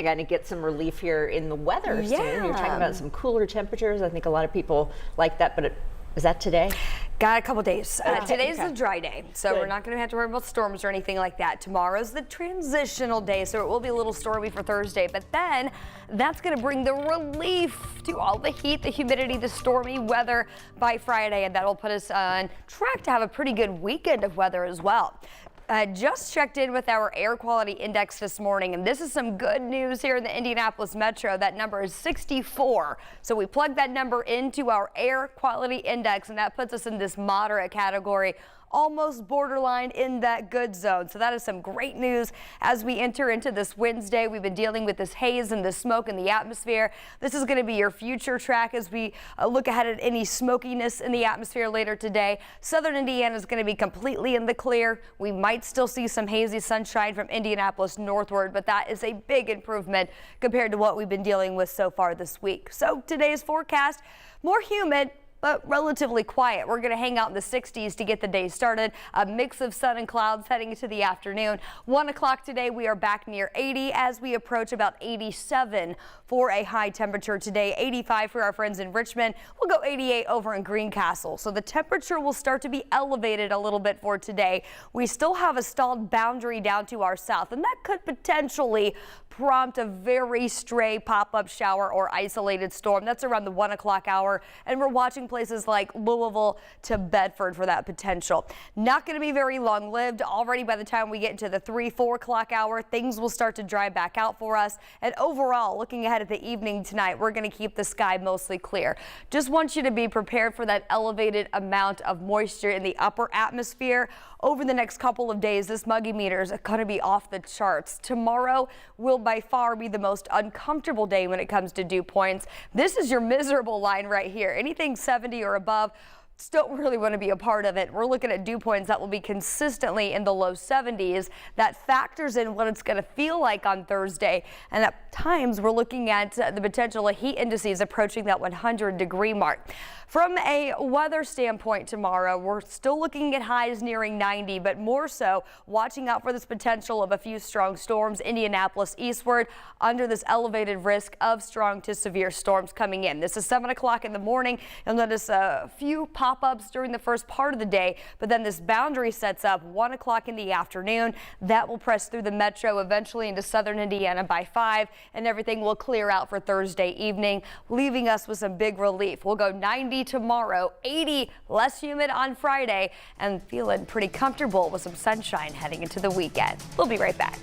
going to get some relief here in the weather soon. You're talking about some cooler temperatures. I think a lot of people like that, but is that today? Got a couple days. Today's a dry day, so we're not going to have to worry about storms or anything like that. Tomorrow's the transitional day, so it will be a little stormy for Thursday, but then that's going to bring the relief to all the heat, the humidity, the stormy weather by Friday, and that'll put us on track to have a pretty good weekend of weather as well. Just checked in with our air quality index this morning, and this is some good news here in the Indianapolis metro. That number is 64. So we plug that number into our air quality index, and that puts us in this moderate category, almost borderline in that good zone. So that is some great news as we enter into this Wednesday. We've been dealing with this haze and the smoke in the atmosphere. This is going to be your future track as we look ahead at any smokiness in the atmosphere later today. Southern Indiana is going to be completely in the clear. We might still see some hazy sunshine from Indianapolis northward, but that is a big improvement compared to what we've been dealing with so far this week. So today's forecast, more humid, but relatively quiet. We're going to hang out in the 60s to get the day started. A mix of sun and clouds heading into the afternoon. 1 o'clock today, we are back near 80 as we approach about 87 for a high temperature today. 85 for our friends in Richmond. We'll go 88 over in Greencastle. So the temperature will start to be elevated a little bit for today. We still have a stalled boundary down to our south, and that could potentially prompt a very stray pop-up shower or isolated storm. That's around the 1 o'clock hour, and we're watching places like Louisville to Bedford for that potential. Not going to be very long-lived. Already by the time we get into the 3-4 o'clock hour, things will start to dry back out for us. And overall, looking ahead at the evening tonight, we're going to keep the sky mostly clear. Just want you to be prepared for that elevated amount of moisture in the upper atmosphere. Over the next couple of days, this muggy meter is going to be off the charts. Tomorrow will by far be the most uncomfortable day when it comes to dew points. This is your miserable line right here. Anything 70 or above, don't really want to be a part of it. We're looking at dew points that will be consistently in the low 70s. That factors in what it's going to feel like on Thursday. And at times we're looking at the potential of heat indices approaching that 100-degree mark. From a weather standpoint tomorrow, we're still looking at highs nearing 90, but more so watching out for this potential of a few strong storms Indianapolis eastward under this elevated risk of strong to severe storms coming in. This is 7 o'clock in the morning. You'll notice a few pop-ups during the first part of the day, but then this boundary sets up 1 o'clock in the afternoon. That will press through the metro eventually into southern Indiana by 5, and everything will clear out for Thursday evening, leaving us with some big relief. We'll go 90 tomorrow, 80 less humid on Friday, and feeling pretty comfortable with some sunshine heading into the weekend. We'll be right back.